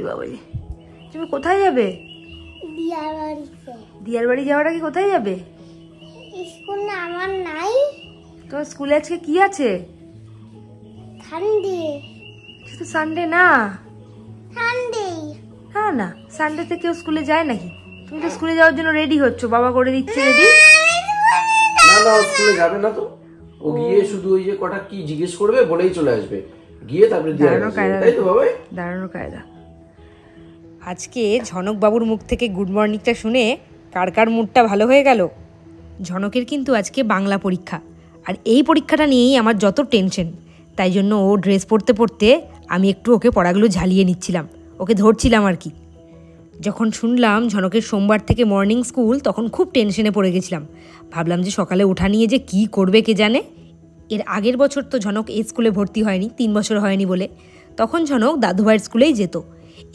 বাবাজি, তুমি কোথায় যাবে? দিয়ার বাড়ি যাওয়াটা কি কোথায় যাবে? স্কুল না আমার নাই। তোমার স্কুলে আজকে কি আছে? সানডে। শুধু সানডে না? সানডে না না, সানডেতে কেউ স্কুলে যায় নাকি? তুমি তো স্কুলে যাওয়ার জন্য রেডি হচ্ছ, বাবা করে দিচ্ছে রেডি। না না, স্কুলে যাবে না তো। ও গিয়ে শুধু ওই যে কটা কি জিজ্ঞেস করবে বলেই চলে আসবে, গিয়ে তারপরে তাই তো বাবা? দাঁড়ানো কায়দা। আজকে ঝনক বাবুর মুখ থেকে গুড মর্নিংটা শুনে কার কার মুডটা ভালো হয়ে গেল। ঝনকের কিন্তু আজকে বাংলা পরীক্ষা, আর এই পরীক্ষাটা নিয়েই আমার যত টেনশন। তাই জন্য ও ড্রেস পরতে পরতে আমি একটু ওকে পড়াগুলো ঝালিয়ে নিচ্ছিলাম, ওকে ধরছিলাম আর কি। যখন শুনলাম ঝনকের সোমবার থেকে মর্নিং স্কুল, তখন খুব টেনশনে পড়ে গেছিলাম। ভাবলাম যে সকালে ওঠা নিয়ে যে কী করবে কে জানে। এর আগের বছর তো ঝনক এই স্কুলে ভর্তি হয়নি, 3 বছর হয়নি বলে। তখন ঝনক দাদুভাইয়ের স্কুলেই যেত।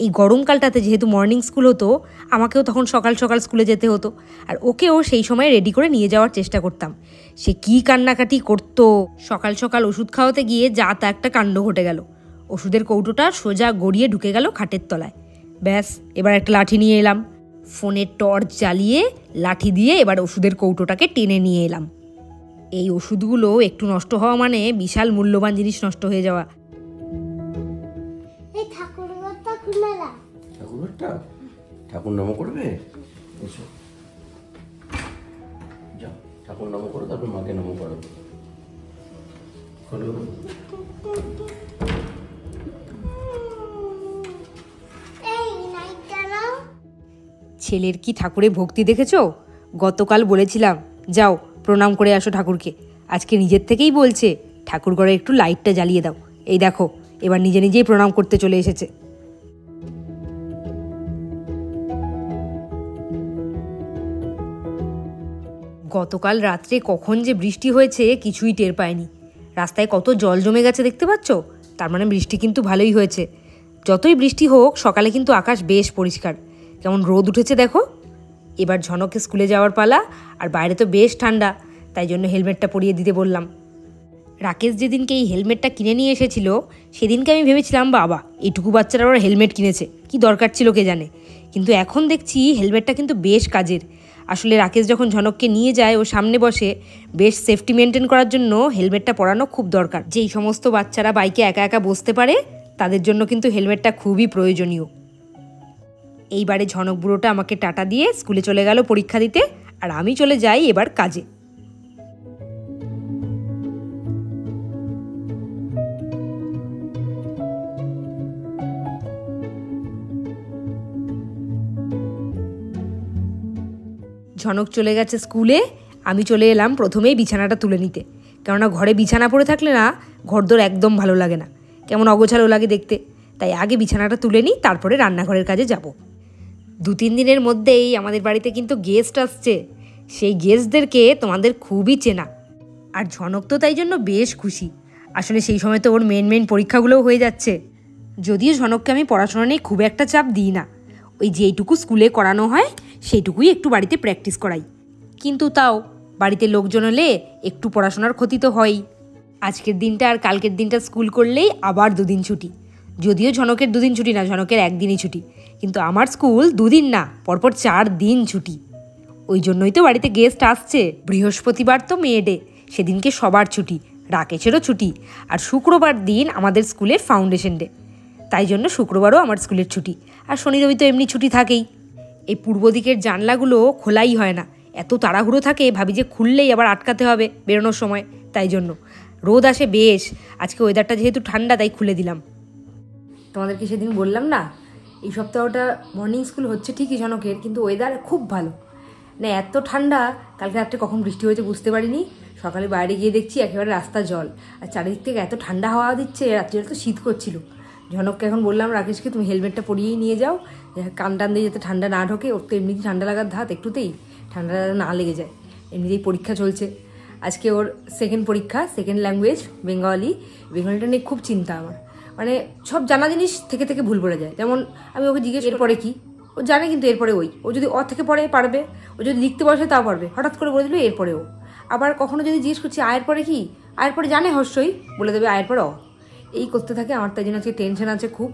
এই গরমকালটাতে যেহেতু মর্নিং স্কুল হতো, আমাকেও তখন সকাল সকাল স্কুলে যেতে হতো, আর ওকেও সেই সময় রেডি করে নিয়ে যাওয়ার চেষ্টা করতাম। সে কী কান্নাকাটি করতো। সকাল সকাল ওষুধ খাওয়াতে গিয়ে যা তা একটা কাণ্ড ঘটে গেল। ওষুধের কৌটোটা সোজা গড়িয়ে ঢুকে গেল খাটের তলায়। ব্যাস, এবার একটা লাঠি নিয়ে এলাম। ফোনের টর্চ জ্বালিয়ে লাঠি দিয়ে এবার ওষুধের কৌটোটাকে টেনে নিয়ে এলাম। এই ওষুধগুলো একটু নষ্ট হওয়া মানে বিশাল মূল্যবান জিনিস নষ্ট হয়ে যাওয়া। ঠাকুর নাম করবে, যাও ঠাকুর নাম করো, তারপর মাকে নাম করো। ছেলের কি ঠাকুরে ভক্তি দেখেছো? গতকাল বলেছিলাম যাও প্রণাম করে আসো ঠাকুরকে, আজকে নিজের থেকেই বলছে ঠাকুর ঘরে একটু লাইটটা জ্বালিয়ে দাও। এই দেখো, এবার নিজে নিজেই প্রণাম করতে চলে এসেছে। গতকাল রাত্রে কখন যে বৃষ্টি হয়েছে কিছুই টের পায়নি। রাস্তায় কত জল জমে গেছে দেখতে পাচ্ছ? তার মানে বৃষ্টি কিন্তু ভালোই হয়েছে। যতই বৃষ্টি হোক, সকালে কিন্তু আকাশ বেশ পরিষ্কার, কেমন রোদ উঠেছে দেখো। এবার ঝনককে স্কুলে যাওয়ার পালা, আর বাইরে তো বেশ ঠান্ডা, তাই জন্য হেলমেটটা পরিয়ে দিতে বললাম। রাকেশ যেদিনকে এই হেলমেটটা কিনে নিয়ে এসেছিল, সেদিনকে আমি ভেবেছিলাম বাবা এইটুকু বাচ্চারা ওরা হেলমেট কিনেছে, কি দরকার ছিল কে জানে। কিন্তু এখন দেখছি হেলমেটটা কিন্তু বেশ কাজের। আসলে রাকেশ যখন ঝনককে নিয়ে যায়, ও সামনে বসে, বেশ সেফটি মেনটেন করার জন্য হেলমেটটা পরানো খুব দরকার। যেই সমস্ত বাচ্চারা বাইকে একা একা বসতে পারে, তাদের জন্য কিন্তু হেলমেটটা খুবই প্রয়োজনীয়। এইবারে ঝনক বুড়োটা আমাকে টাটা দিয়ে স্কুলে চলে গেল পরীক্ষা দিতে, আর আমি চলে যাই এবার কাজে। ঝনক চলে গেছে স্কুলে, আমি চলে এলাম প্রথমেই বিছানাটা তুলে নিতে। কেননা ঘরে বিছানা পড়ে থাকলে না ঘরদোর একদম ভালো লাগে না, কেমন অগোছালো লাগে দেখতে। তাই আগে বিছানাটা তুলে নিই, তারপরে রান্নাঘরের কাজে যাব। 2-3 দিনের মধ্যেই আমাদের বাড়িতে কিন্তু গেস্ট আসছে। সেই গেস্টদেরকে তোমাদের খুবই চেনা, আর ঝনক তো তাই জন্য বেশ খুশি। আসলে সেই সময় তো ওর মেন পরীক্ষাগুলোও হয়ে যাচ্ছে। যদিও ঝনককে আমি পড়াশোনা নিয়ে খুব একটা চাপ দিই না, ওই যেইটুকু স্কুলে করানো হয় সেইটুকুই একটু বাড়িতে প্র্যাকটিস করাই। কিন্তু তাও বাড়িতে লোকজন হলে একটু পড়াশোনার ক্ষতি তো হয়ই। আজকের দিনটা আর কালকের দিনটা স্কুল করলেই আবার 2 দিন ছুটি। যদিও ঝনকের 2 দিন ছুটি না, ঝনকের 1 দিনই ছুটি, কিন্তু আমার স্কুল 2 দিন না, পরপর 4 দিন ছুটি। ওই জন্যই তো বাড়িতে গেস্ট আসছে। বৃহস্পতিবার তো মে ডে, সেদিনকে সবার ছুটি, রাকেশেরও ছুটি, আর শুক্রবার দিন আমাদের স্কুলের ফাউন্ডেশন ডে, তাই জন্য শুক্রবারও আমার স্কুলের ছুটি। আর শনি রবি তো এমনি ছুটি থাকেই। এই পূর্ব দিকের জানলাগুলো খোলাই হয় না, এত তাড়াহুড়ো থাকে, ভাবি যে খুললেই আবার আটকাতে হবে বেরোনোর সময়, তাই জন্য। রোদ আসে বেশ, আজকে ওয়েদারটা যেহেতু ঠান্ডা তাই খুলে দিলাম। তোমাদেরকে সেদিন বললাম না, এই সপ্তাহটা মর্নিং স্কুল হচ্ছে ঠিকই ঝনকের, কিন্তু ওয়েদার খুব ভালো না। এত ঠান্ডা, কালকে রাত্রে কখন বৃষ্টি হয়েছে বুঝতে পারিনি। সকালে বাইরে গিয়ে দেখছি একেবারে রাস্তা জল, আর চারিদিক থেকে এত ঠান্ডা হাওয়া দিচ্ছে, রাত্রে তো শীত করছিল। ঝনককে এখন বললাম রাকেশকে তুমি হেলমেটটা পরিয়েই নিয়ে যাও, কান টান দিয়ে যাতে ঠান্ডা না ঢোকে, ওর তো এমনিতেই ঠান্ডা লাগার ধাত, একটুতেই ঠান্ডা না লেগে যায়। এমনিতেই পরীক্ষা চলছে, আজকে ওর 2nd পরীক্ষা, 2nd ল্যাঙ্গুয়েজ বেঙ্গলি। বেঙ্গলিটা নিয়ে খুব চিন্তা আমার, মানে সব জানা জিনিস থেকে থেকে ভুল পড়ে যায়। যেমন আমি ওকে জিজ্ঞেস এরপরে কি, ও জানে কিন্তু এরপরে ওই, ও যদি অ থেকে পড়ে পারবে, ও যদি লিখতে বসে তাও পারবে, হঠাৎ করে বলে দিল এরপরে ও। আবার কখনো যদি জিজ্ঞেস করছি আয়ের পরে কি, আয়ের পরে জানে হর্ষই, বলে দেবে আয়ের পরে অ। এই করতে থাকে। আমার তাই জন্য আজকে টেনশন আছে খুব,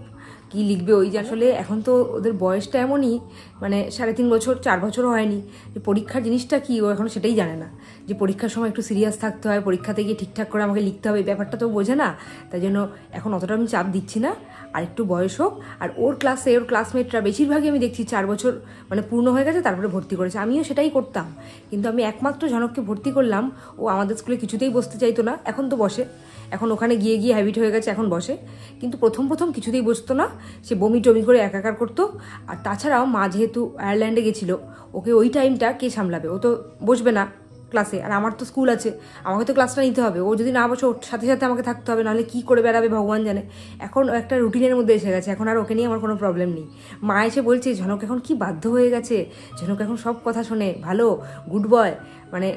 কি লিখবে ওই যে। আসলে এখন তো ওদের বয়সটা এমনই, মানে 3.5 বছর 4 বছরও হয়নি, যে পরীক্ষার জিনিসটা কি ও এখন সেটাই জানে না, যে পরীক্ষার সময় একটু সিরিয়াস থাকতে হয়, পরীক্ষাতে গিয়ে ঠিকঠাক করে আমাকে লিখতে হবে, এই ব্যাপারটা তো বোঝে না। তাই জন্য এখন অতটা আমি চাপ দিচ্ছি না, আর একটু বয়স হোক। আর ওর ক্লাসে ওর ক্লাসমেটরা বেশিরভাগই আমি দেখছি 4 বছর মানে পূর্ণ হয়ে গেছে তারপরে ভর্তি করেছে। আমিও সেটাই করতাম, কিন্তু আমি একমাত্র ঝনককে ভর্তি করলাম। ও আমাদের স্কুলে কিছুতেই বসতে চাইতো না, এখন তো বসে, এখন ওখানে গিয়ে গিয়ে হ্যাবিট হয়ে গেছে, এখন বসে। কিন্তু প্রথম কিছুতেই বসতো না, সে বমি টমি করে একাকার করতো। আর তাছাড়াও মা যেহেতু আয়ারল্যান্ডে গেছিলো, ওকে ওই টাইমটা কে সামলাবে, ও তো বসবে না ক্লাসে, আর আমার তো স্কুল আছে, আমাকে তো ক্লাসটা নিতে হবে। ও যদি না বসে ওর সাথে সাথে আমাকে থাকতে হবে, নাহলে কী করে বেড়াবে ভগবান জানে। এখন একটা রুটিনের মধ্যে এসে গেছে, এখন আর ওকে নিয়ে আমার কোনো প্রবলেম নেই। মা এসে বলছে ঝনক এখন কি বাধ্য হয়ে গেছে, ঝনক এখন সব কথা শোনে, ভালো গুড বয়। মানে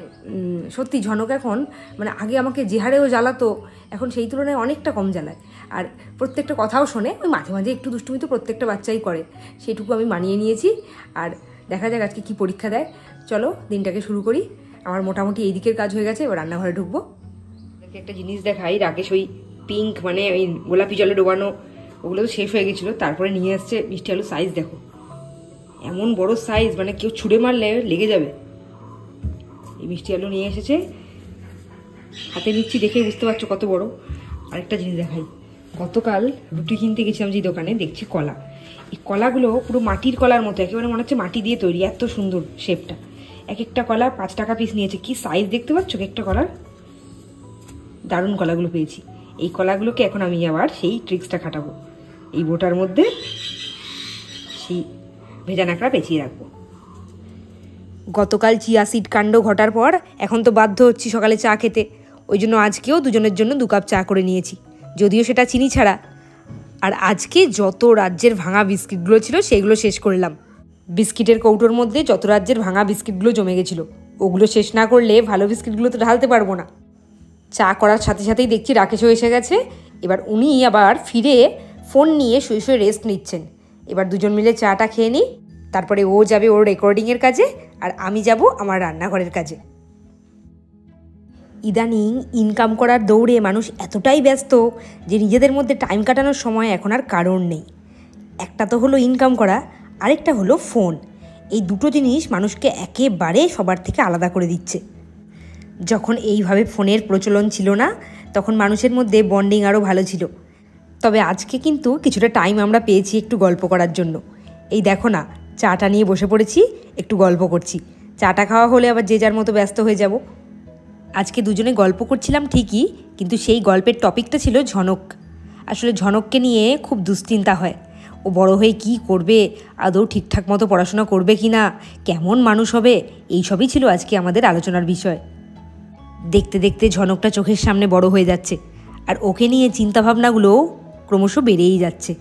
সত্যি ঝনক এখন, মানে আগে আমাকে যে হারেও জ্বালাতো, এখন সেই তুলনায় অনেকটা কম জ্বালায়। আর প্রত্যেকটা কথাও শোনে, ওই মাঝে মাঝে একটু দুষ্টুমি তো প্রত্যেকটা বাচ্চাই করে, সেটুকু আমি মানিয়ে নিয়েছি। আর দেখা যাক আজকে কি পরীক্ষা দেয়। চলো দিনটাকে শুরু করি। আমার মোটামুটি এই দিকের কাজ হয়ে গেছে, এবার রান্নাঘরে ঢুকবো। একটা জিনিস দেখাই, রাকেশ ওই পিঙ্ক মানে ওই গোলাপি জলে ডোবানো ওগুলো তো শেষ হয়ে গেছিলো, তারপরে নিয়ে আসছে মিষ্টি আলু। সাইজ দেখো, এমন বড় সাইজ, মানে কেউ ছুঁড়ে মারলে লেগে যাবে। এই মিষ্টি আলু নিয়ে এসেছে, হাতে নিচ্ছি দেখেই বুঝতে পারছো কত বড়। আরেকটা জিনিস দেখাই, গতকাল রুটি কিনতে গেছিলাম যে দোকানে, দেখছি কলা। এই কলাগুলো পুরো মাটির কলার মতো, একেবারে মনে হচ্ছে মাটি দিয়ে তৈরি, এত সুন্দর শেপটা। এক একটা কলা 5 টাকা পিস নিয়েছে। কি সাইজ দেখতে পাচ্ছ একটা কলার, দারুণ কলাগুলো পেয়েছি। এই কলাগুলোকে এখন আমি আবার সেই ট্রিক্সটা খাটাবো, এই বোটার মধ্যে সেই ভেজা নাকড়া পেঁচিয়ে রাখবো। গতকাল চিয়া সিড কাণ্ড ঘটার পর এখন তো বাধ্য হচ্ছি সকালে চা খেতে, ওই জন্য আজকেও দুজনের জন্য 2 কাপ চা করে নিয়েছি, যদিও সেটা চিনি ছাড়া। আর আজকে যত রাজ্যের ভাঙা বিস্কিটগুলো ছিল সেগুলো শেষ করলাম। বিস্কিটের কৌটোর মধ্যে যত রাজ্যের ভাঙা বিস্কিটগুলো জমে গেছিলো, ওগুলো শেষ না করলে ভালো বিস্কিটগুলো তো ঢালতে পারবো না। চা করার সাথে সাথেই দেখছি রাকেশও এসে গেছে। এবার উনি আবার ফিরে ফোন নিয়ে শুয়ে শুয়ে রেস্ট নিচ্ছেন। এবার দুজন মিলে চাটা খেয়ে নিই, তারপরে ও যাবে ওর রেকর্ডিংয়ের কাজে, আর আমি যাব আমার রান্নাঘরের কাজে। ইদানিং ইনকাম করার দৌড়ে মানুষ এতটাই ব্যস্ত যে নিজেদের মধ্যে টাইম কাটানোর সময় এখন আর কারণ নেই। একটা তো হলো ইনকাম করা, আরেকটা হলো ফোন। এই দুটো জিনিস মানুষকে একেবারে সবার থেকে আলাদা করে দিচ্ছে। যখন এইভাবে ফোনের প্রচলন ছিল না, তখন মানুষের মধ্যে বন্ডিং আরও ভালো ছিল। তবে আজকে কিন্তু কিছুটা টাইম আমরা পেয়েছি একটু গল্প করার জন্য। এই দেখো না, চাটা নিয়ে বসে পড়েছি, একটু গল্প করছি। চাটা খাওয়া হলে আবার যে যার মতো ব্যস্ত হয়ে যাব। আজকে দুজনে গল্প করছিলাম ঠিকই, কিন্তু সেই গল্পের টপিকটা ছিল ঝনক। আসলে ঝনককে নিয়ে খুব দুশ্চিন্তা হয়। ও বড় হয়ে কি করবে, আদৌ ঠিকঠাক মতো পড়াশোনা করবে কি না, কেমন মানুষ হবে, এইসবই ছিল আজকে আমাদের আলোচনার বিষয়। দেখতে দেখতে ঝনকটা চোখের সামনে বড় হয়ে যাচ্ছে, আর ওকে নিয়ে চিন্তাভাবনাগুলোও ক্রমশ বেড়েই যাচ্ছে।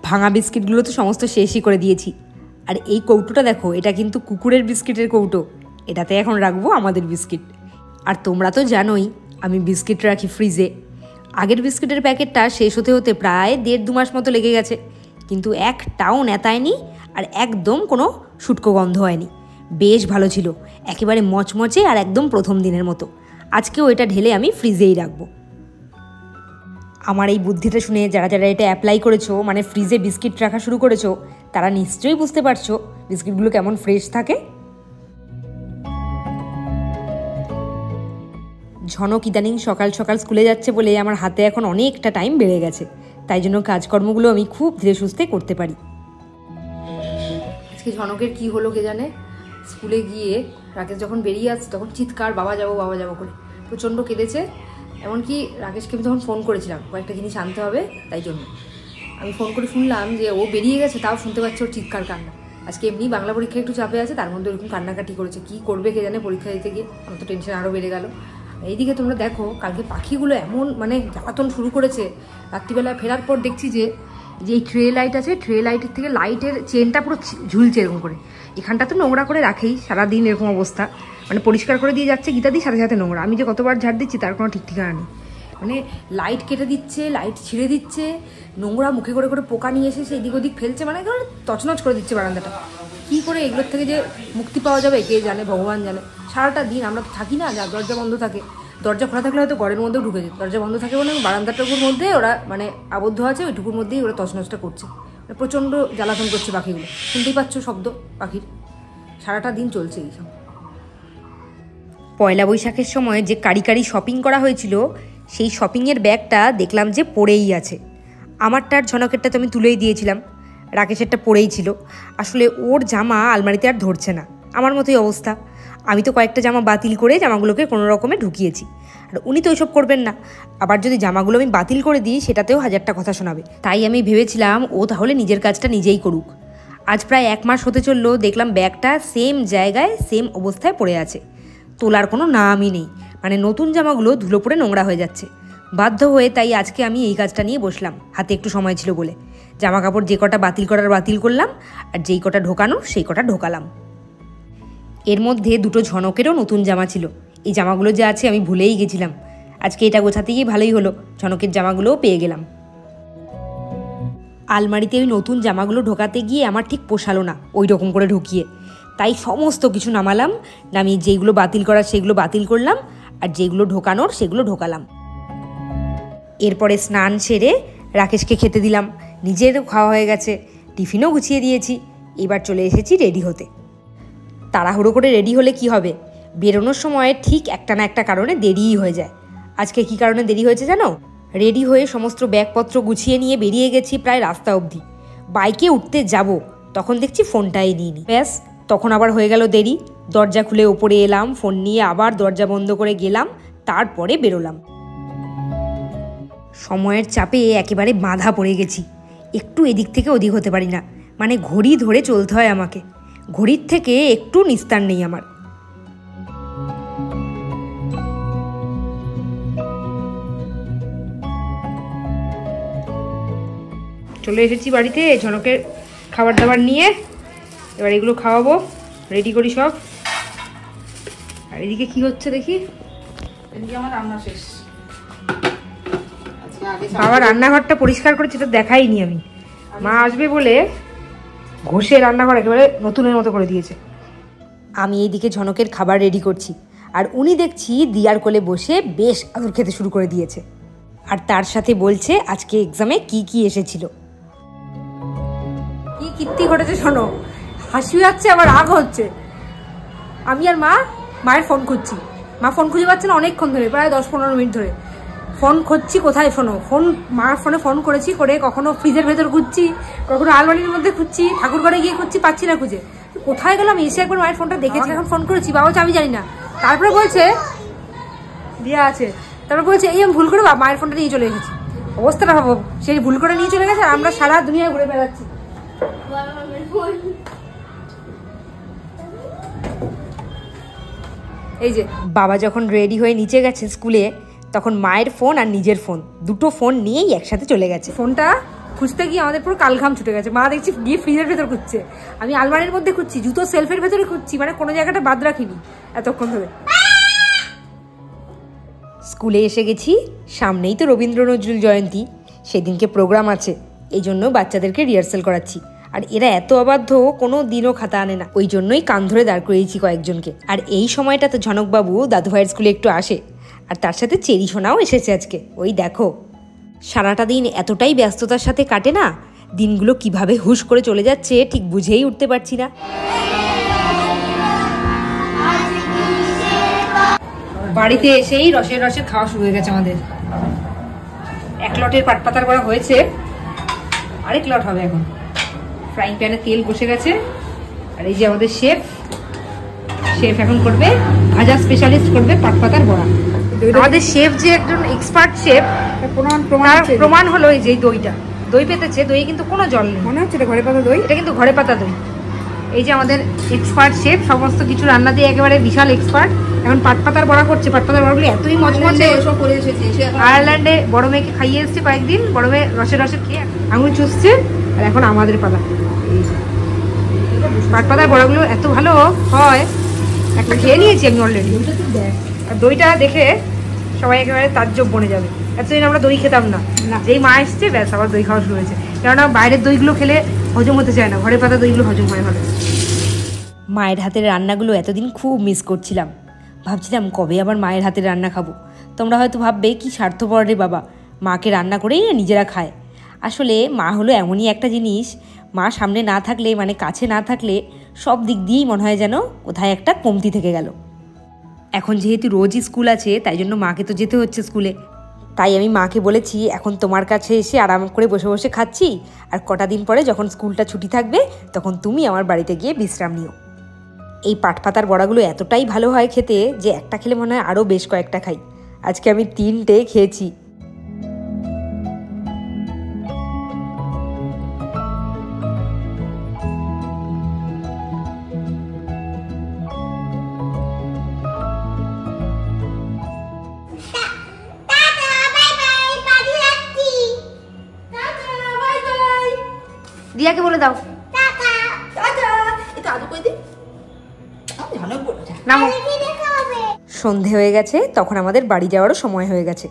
ভাঙা বিস্কিটগুলো তো সমস্ত শেষই করে দিয়েছি। আর এই কৌটোটা দেখো, এটা কিন্তু কুকুরের বিস্কিটের কৌটো, এটাতে এখন রাখবো আমাদের বিস্কিট। আর তোমরা তো জানোই আমি বিস্কিট রাখি ফ্রিজে। আগের বিস্কিটের প্যাকেটটা শেষ হতে হতে প্রায় 1.5-2 মাস মতো লেগে গেছে, কিন্তু একটাও নেতায়নি, আর একদম কোনো শুটকো গন্ধ হয়নি। বেশ ভালো ছিল, একেবারে মচমচে আর একদম প্রথম দিনের মতো। আজকেও এটা ঢেলে আমি ফ্রিজেই রাখবো। আমার এই বুদ্ধিটা শুনে যারা যারা এটা অ্যাপ্লাই করেছো, মানে ফ্রিজে বিস্কিট রাখা শুরু করেছো, তারা নিশ্চয়ই বুঝতে পারছো বিস্কিটগুলো কেমন ফ্রেশ থাকে। ঝনক ইদানিং সকাল সকাল স্কুলে যাচ্ছে বলে আমার হাতে এখন অনেকটা টাইম বেড়ে গেছে, তাই জন্য কাজকর্মগুলো আমি খুব ধীরে সুস্থে করতে পারি। আজকে ঝনকের কি হলো কে জানে, স্কুলে গিয়ে রাকেশ যখন বেরিয়ে আসছে তখন চিৎকার, বাবা যাবো করে প্রচণ্ড কেঁদেছে। এমনকি রাকেশকে আমি তখন ফোন করেছিলাম কয়েকটা জিনিস আনতে হবে, তাই জন্য আমি ফোন করে শুনলাম যে ও বেরিয়ে গেছে, তাও শুনতে পাচ্ছে ওর চিৎকার কান্না। আজকে এমনি বাংলা পরীক্ষা একটু চাপে আছে, তার মধ্যে ওরকম কান্নাকাটি করেছে। কি করবে কে জানে পরীক্ষা দিতে গিয়ে, আমার তো টেনশন আরও বেড়ে গেল। এইদিকে তোমরা দেখো, কালকে পাখিগুলো এমন মানে জ্বালাতন শুরু করেছে। রাত্রিবেলা ফেরার পর দেখছি যে এই ট্রে লাইট আছে, ট্রে লাইটের থেকে লাইটের চেনটা পুরো ঝুলছে এরকম করে। এখানটা তো নোংরা করে রাখেই সারাদিন, এরকম অবস্থা, মানে পরিষ্কার করে দিয়ে যাচ্ছে গীতা দিয়ে, সাথে সাথে নোংরা। আমি যে কতবার ঝাড় দিচ্ছি তার কোনো ঠিক ঠিকানা নেই। মানে লাইট কেটে দিচ্ছে, লাইট ছিঁড়ে দিচ্ছে, নোংরা মুখে করে করে পোকা নিয়ে এসে এদিক ওদিক ফেলছে, মানে একেবারে তছনছ করে দিচ্ছে বারান্দাটা। কী করে এগুলোর থেকে যে মুক্তি পাওয়া যাবে কে জানে, ভগবান জানে। সারাটা দিন আমরা তো থাকি না, যা দরজা বন্ধ থাকে, দরজা খোলা থাকলে হয়তো ঘরের মধ্যেও ঢুকে যেত, দরজা বন্ধ থাকে বলে বারান্দাটুকুর মধ্যে ওরা মানে আবদ্ধ আছে, ওইটুকুর মধ্যেই ওরা তছনছটা করছে। প্রচণ্ড জ্বালাতন করছে পাখিগুলো, শুনতেই পাচ্ছ শব্দ পাখির, সারাটা দিন চলছে এইসব। পয়লা বৈশাখের সময় যে কারি কারি শপিং করা হয়েছিল, সেই শপিংয়ের ব্যাগটা দেখলাম যে পড়েই আছে। আমারটা আর ঝনকেরটা তো আমি তুলেই দিয়েছিলাম, রাকেশেরটা পড়েই ছিল। আসলে ওর জামা আলমারিতে আর ধরছে না, আমার মতোই অবস্থা। আমি তো কয়েকটা জামা বাতিল করে জামাগুলোকে কোনো রকমে ঢুকিয়েছি, আর উনি তো ওইসব করবেন না। আবার যদি জামাগুলো আমি বাতিল করে দিই সেটাতেও হাজারটা কথা শোনাবে। তাই আমি ভেবেছিলাম ও তাহলে নিজের কাজটা নিজেই করুক। আজ প্রায় 1 মাস হতে চললো, দেখলাম ব্যাগটা সেম জায়গায় সেম অবস্থায় পড়ে আছে, তোলার কোনো নামই নেই। মানে নতুন জামাগুলো ধুলো পড়ে নোংরা হয়ে যাচ্ছে। বাধ্য হয়ে তাই আজকে আমি এই কাজটা নিয়ে বসলাম, হাতে একটু সময় ছিল বলে। জামা কাপড় যে কটা বাতিল করার বাতিল করলাম, আর যেই কটা ঢোকানোর সেই কটা ঢোকালাম। এর মধ্যে 2টো ঝনকেরও নতুন জামা ছিল। এই জামাগুলো যে আছে আমি ভুলেই গেছিলাম। আজকে এটা গোছাতে গিয়ে ভালোই হলো, ঝনকের জামাগুলোও পেয়ে গেলাম। আলমারিতে ওই নতুন জামাগুলো ঢোকাতে গিয়ে আমার ঠিক পোষালো না ওই রকম করে ঢুকিয়ে, তাই সমস্ত কিছু নামালাম, নামিয়ে যেইগুলো বাতিল করার সেগুলো বাতিল করলাম, আর যেগুলো ঢোকানোর সেগুলো ঢোকালাম। এরপরে স্নান সেরে রাকেশকে খেতে দিলাম, নিজেরও খাওয়া হয়ে গেছে, টিফিনও গুছিয়ে দিয়েছি। এবার চলে এসেছি রেডি হতে। তাড়াহুড়ো করে রেডি হলে কি হবে, বেরোনোর সময় ঠিক একটা না একটা কারণে দেরিই হয়ে যায়। আজকে কি কারণে দেরি হয়েছে জানো? রেডি হয়ে সমস্ত ব্যাগপত্র গুছিয়ে নিয়ে বেরিয়ে গেছি প্রায় রাস্তা অবধি। বাইকে উঠতে যাব, তখন দেখছি ফোনটাই নিইনি। ব্যাস, তখন আবার হয়ে গেল দেরি। দরজা খুলে ওপরে এলাম, ফোন নিয়ে আবার দরজা বন্ধ করে গেলাম, তারপরে বেরোলাম। সময়ের চাপে একেবারে বাঁধা পড়ে গেছি, একটু এদিক থেকে ওদিক হতে পারি না। মানে ঘড়ি ধরে চলতে হয় আমাকে, ঘড়ির থেকে একটু নিস্তার নেই আমার। চলে এসেছি বাড়িতে ঝনকের খাবার দাবার নিয়ে। এবার এগুলো খাওয়াবো, রেডি করি সব। আর এদিকে কি হচ্ছে দেখি। এদিকে আমার রান্না শেষ। বাবা রান্নাঘরটা পরিষ্কার করেছে, এটা দেখাইনি আমি। মা আসবে বলে ঘষে রান্নাঘর একেবারে নতুনের মতো করে দিয়েছে। আমি এইদিকে ঝনকের খাবার রেডি করছি, আর উনি দেখছি দিয়ার কোলে বসে বেশ আদর খেতে শুরু করে দিয়েছে। আর তার সাথে বলছে আজকে এক্সামে কি কি এসেছিল। কি কীর্তি ঘটেছে শোনো, হাসি যাচ্ছে আবার রাগ হচ্ছে। আমি আর মায়ের ফোন খুঁজছি, মা ফোন খুঁজে পাচ্ছে না অনেকক্ষণ ধরে, প্রায় 10-15 মিনিট ধরে ফোন খুঁজছি। কোথায় শোনো, মার ফোনে ফোন করেছি, করে কখনো ফ্রিজের ভেতর খুঁজছি, কখনো আলমারির মধ্যে খুঁজছি, ঠাকুর ঘরে গিয়ে খুঁজছি, পাচ্ছি না খুঁজে। কোথায় গেলাম, এসে একবার মায়ের ফোনটা দেখেছি, এখন ফোন করেছি, বাবা বলছে আমি জানি না। তারপরে বলছে দিয়া আছে, তারপরে বলছে এই আমি ভুল করে মায়ের ফোনটা নিয়ে চলে এসেছি। অবস্থাটা ভাবো, সেই ভুল করে নিয়ে চলে গেছে, আর আমরা সারা দুনিয়ায় ঘুরে বেড়াচ্ছি। এই যে বাবা যখন রেডি হয়ে নিচে গেছে স্কুলে, তখন মায়ের ফোন আর নিজের ফোন, দুটো ফোন নিয়েই একসাথে চলে গেছে। ফোনটা খুঁজতে গিয়ে আমাদের পুরো কালঘাম ছুটে গেছে। মা দেখছি গিয়ে ফ্রিজের ভেতর খুঁজছে, আমি আলমারির মধ্যে খুঁজছি, জুতো সেলফের ভেতরে খুঁজছি, মানে কোনো জায়গাটা বাদ রাখিনি এতক্ষণ ধরে। স্কুলে এসে গেছি, সামনেই তো রবীন্দ্র নজরুল জয়ন্তী, সেদিনকে প্রোগ্রাম আছে, এই জন্য বাচ্চাদেরকে রিহার্সেল করাচ্ছি। আর এরা এত অবাধ্য, কোনো দিনও খাতা আনে না, ওই জন্যই কান ধরে দাঁড় করিয়েছি কয়েকজনকে। আর এই সময়টা তো ঝনকবাবু দাদুভাইয়ের স্কুলে একটু আসে, আর তার সাথে চেরি সোনাও এসেছে আজকে। ওই দেখো, সারাটা দিন এতটাই ব্যস্ততার সাথে কাটে না, দিনগুলো কিভাবে হুশ করে চলে যাচ্ছে ঠিক বুঝেই উঠতে পারছি না। বাড়িতে এসেই রসের খাওয়া শুরু হয়ে গেছে আমাদের। 1 লটের পাটপাতার করা হয়েছে, আরেক লট হবে এখন। ফ্রাইং প্যানে তেল বসে গেছে, আর এই যে আমাদের শেফ এখন করবে ভাজা, স্পেশালিস্ট করবে পাটপাতার বড়া। আমাদের শেফ যে একজন এক্সপার্ট শেফ, প্রমাণ হলো এই যে দই পেতেছে, দই কিন্তু কোনো জল নেই, মনে হচ্ছে এটা ঘরে পাতা দই, এটা কিন্তু ঘরে পাতা দই। এই যে আমাদের এক্সপার্ট শেফ, সমস্ত কিছু রান্না দিয়ে একেবারে বিশাল এক্সপার্ট। এখন পাটপাতার বড়া করছে, পাটপাতার বড়াগুলো এতই মজমজে, আয়ারল্যান্ডে বড় মেয়েকে খাইয়ে এসছে কয়েকদিন, বড় মেয়ে রসের খেয়ে আঙুল চুষছে, আর এখন আমাদের পাতা। পাটপাতার বড়াগুলো এত ভালো হয়, একটা খেয়ে নিয়েছি আমি অলরেডি। আর দইটা দেখে সবাই একেবারে তাজ্জব বনে যাবে, এতদিন আমরা দই খেতাম না, যেই মা এসছে ব্যাস আবার দই খাওয়া শুরু হয়েছে। কেননা বাইরের দইগুলো খেলে হজম হতে চায় না, ঘরে পাতা দইগুলো হজম হয় ভালো। মায়ের হাতের রান্নাগুলো এতদিন খুব মিস করছিলাম। ভাবছিলাম কবে আবার মায়ের হাতে রান্না খাবো। তোমরা হয়তো ভাববে কি স্বার্থপর রে বাবা, মাকে রান্না করেই নিজেরা খায়। আসলে মা হলো এমনই একটা জিনিস, মা সামনে না থাকলে মানে কাছে না থাকলে সব দিক দিয়েই মনে হয় যেন কোথায় একটা কমতি থেকে গেল। এখন যেহেতু রোজই স্কুল আছে তাই জন্য মাকে তো যেতে হচ্ছে স্কুলে, তাই আমি মাকে বলেছি এখন তোমার কাছে এসে আরাম করে বসে বসে খাচ্ছি, আর কটা দিন পরে যখন স্কুলটা ছুটি থাকবে তখন তুমি আমার বাড়িতে গিয়ে বিশ্রাম নিও। এই পাটপাতার বড়াগুলো এতটাই ভালো হয় খেতে যে একটা খেলে মনে হয় আরও বেশ কয়েকটা খাই। আজকে আমি 3টে খেয়েছি। রিয়াকে বলে দাও নামো। সন্ধে হয়ে গেছে, তখন আমাদের বাড়ি যাওয়ারও সময় হয়ে গেছে।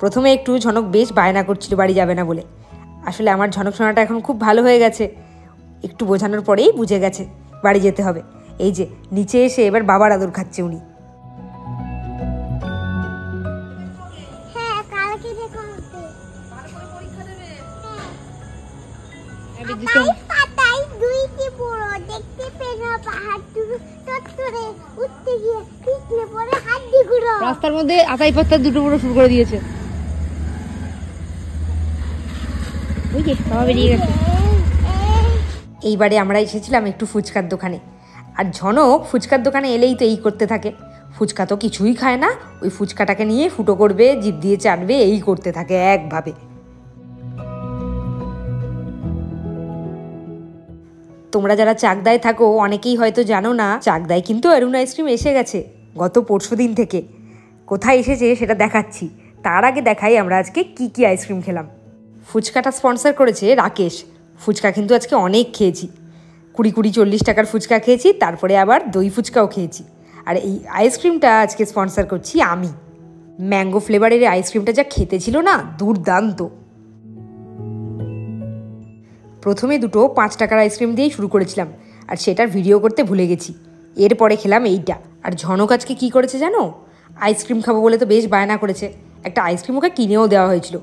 প্রথমে একটু ঝনক বেশ বায়না করছিল বাড়ি যাবে না বলে। আসলে আমার ঝনক শোনাটা এখন খুব ভালো হয়ে গেছে, একটু বোঝানোর পরেই বুঝে গেছে বাড়ি যেতে হবে। এই যে নিচে এসে এবার বাবার আদর খাচ্ছে উনি। রাস্তার মধ্যে আতাই পাত্তা দুটো বড় শুরু করে দিয়েছে। এইবারে আমরা এসেছিলাম একটু ফুচকার দোকানে, আর ঝনক ফুচকার দোকানে এলেই তো এই করতে থাকে। ফুচকা তো কিছুই খায় না, ওই ফুচকাটাকে নিয়ে ফুটো করবে, জিভ দিয়ে চাটবে, এই করতে থাকে একভাবে। তোমরা যারা চাকদায় থাকো অনেকেই হয়তো জানো না, চাকদায় কিন্তু অরুণ আইসক্রিম এসে গেছে গত পরশুদিন থেকে। কোথায় এসেছে সেটা দেখাচ্ছি, তার আগে দেখাই আমরা আজকে কি কি আইসক্রিম খেলাম। ফুচকাটা স্পন্সর করেছে রাকেশ। ফুচকা কিন্তু আজকে অনেক খেয়েছি, 20-40 টাকার ফুচকা খেয়েছি, তারপরে আবার দই ফুচকাও খেয়েছি। আর এই আইসক্রিমটা আজকে স্পন্সর করছি আমি। ম্যাঙ্গো ফ্লেভারের আইসক্রিমটা যা খেতে ছিল না, দুর্দান্ত। প্রথমে দুটো 5 টাকার আইসক্রিম দিয়েই শুরু করেছিলাম, আর সেটার ভিডিও করতে ভুলে গেছি। এরপরে খেলাম এইটা। আর ঝনক আজকে কী করেছে জানো, আইসক্রিম খাবো বলে তো বেশ বায়না করেছে, একটা আইসক্রিম ওকে কিনেও দেওয়া হয়েছিল।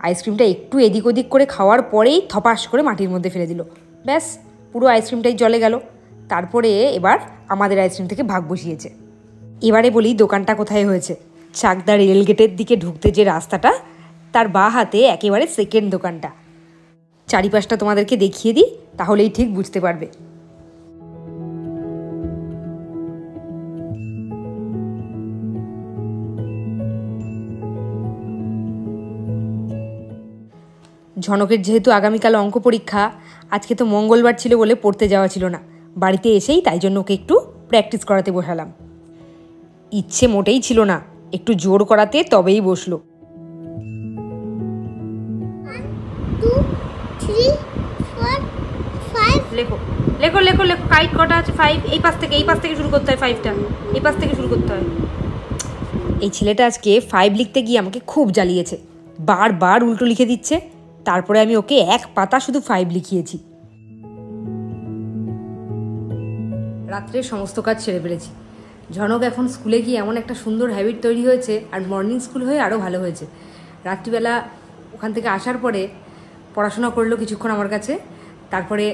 আইসক্রিমটা একটু এদিক ওদিক করে খাওয়ার পরেই থপাস করে মাটির মধ্যে ফেলে দিল, ব্যাস পুরো আইসক্রিমটাই জলে গেল। তারপরে এবার আমাদের আইসক্রিম থেকে ভাগ বসিয়েছে। এবারে বলি দোকানটা কোথায় হয়েছে। চাকদা রেলগেটের দিকে ঢুকতে যে রাস্তাটা, তার বাঁ হাতে একেবারে সেকেন্ড দোকানটা। চারিপাশটা তোমাদেরকে দেখিয়ে দিই, তাহলেই ঠিক বুঝতে পারবে। ঝনকের যেহেতু আগামীকাল অঙ্ক পরীক্ষা, আজকে তো মঙ্গলবার ছিল বলে পড়তে যাওয়া ছিল না, বাড়িতে এসেই তাই জন্য ওকে একটু প্র্যাকটিস করাতে বসালাম। ইচ্ছে মোটেই ছিল না, একটু জোর করাতে তবেই বসলো। 2 3 4 5 লেখো লেখো লেখো লেখো, কাইট কটা আছে? 5। এই পাশ থেকে শুরু করতে হয়, 5টা এই পাশ থেকে শুরু করতে হয়। এই ছেলেটা আজকে 5 লিখতে গিয়ে আমাকে খুব জ্বালিয়েছে, বারবার উল্টো লিখে দিচ্ছে। তারপরে আমি ওকে এক পাতা শুধু 5 লিখিয়েছি। রাত্রে সমস্ত কাজ ছেড়ে ফেলেছি। ঝনক এখন স্কুলে গিয়ে এমন একটা সুন্দর হ্যাবিট তৈরি হয়েছে, আর মর্নিং স্কুল হয়ে আরও ভালো হয়েছে। রাত্রিবেলা ওখান থেকে আসার পরে পড়াশোনা করলো কিছুক্ষণ আমার কাছে, তারপরে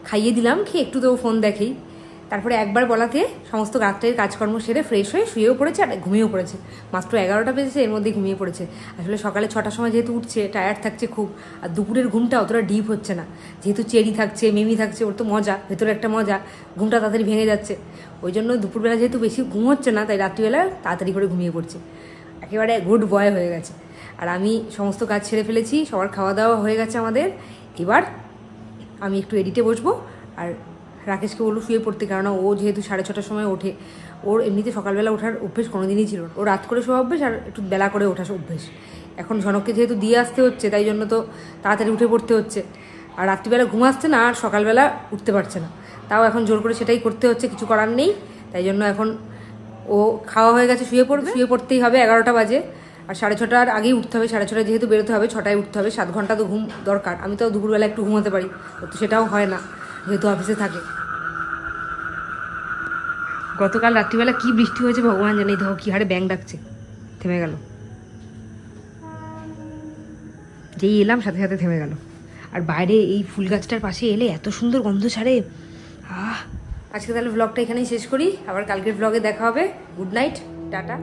খাইয়ে দিলাম, খেয়ে একটু তো ফোন দেখেই। তারপরে একবার বলাতে সমস্ত রাত্রের কাজকর্ম সেরে ফ্রেশ হয়ে শুয়েও পড়েছে আর ঘুমিয়েও পড়েছে। মাত্র 11টা বেজেছে, এর মধ্যেই ঘুমিয়ে পড়েছে। আসলে সকালে 6টার সময় যেহেতু উঠছে, টায়ার্ড থাকছে খুব, আর দুপুরের ঘুমটা অতটা ডিপ হচ্ছে না, যেহেতু চেরি থাকছে, মিমি থাকছে, ওর তো মজা, ভেতরে একটা মজা, ঘুমটা তাড়াতাড়ি ভেঙে যাচ্ছে। ওই জন্য দুপুরবেলা যেহেতু বেশি ঘুম হচ্ছে না, তাই রাত্রিবেলা তাড়াতাড়ি করে ঘুমিয়ে পড়ছে, একেবারে গুড বয় হয়ে গেছে। আর আমি সমস্ত কাজ ছেড়ে ফেলেছি, সবার খাওয়া দাওয়া হয়ে গেছে আমাদের। এবার আমি একটু এডিটে বসবো, আর রাকেশকে বলবো শুয়ে পড়তে, কারণ ও যেহেতু 6:30টার সময় ওঠে, ওর এমনিতে সকালবেলা ওঠার অভ্যেস কোনোদিনই ছিল না, ও রাত করে শোয়া অভ্যেস আর একটু বেলা করে ওঠা অভ্যেস। এখন ঝনককে যেহেতু দিয়ে আসতে হচ্ছে, তাই জন্য তো তাড়াতাড়ি উঠে পড়তে হচ্ছে, আর রাত্রিবেলা ঘুম আসছে না, আর সকালবেলা উঠতে পারছে না, তাও এখন জোর করে সেটাই করতে হচ্ছে, কিছু করার নেই। তাই জন্য এখন ও খাওয়া হয়ে গেছে, শুয়ে পড়বে, শুয়ে পড়তেই হবে, 11টা বাজে, আর 6:30টার আগেই উঠতে হবে, 6:30টায় যেহেতু বেরোতে হবে, 6টায় উঠতে হবে, 7 ঘন্টা তো ঘুম দরকার। আমি তো দুপুরবেলা একটু ঘুমাতে পারি, তো সেটাও হয় না যেহেতু অফিসে থাকে। গতকাল রাত্রিবেলা কি বৃষ্টি হয়েছে ভগবান জানে। দেখো কি হারে ব্যাং ডাকছে, থেমে গেল। যেই এলাম সাথে সাথে থেমে গেল। আর বাইরে এই ফুল গাছটার পাশে এলে এত সুন্দর গন্ধ ছাড়ে। আজকে তাহলে ব্লগটা এখানেই শেষ করি, আবার কালকের ব্লগে দেখা হবে। Good night, tata.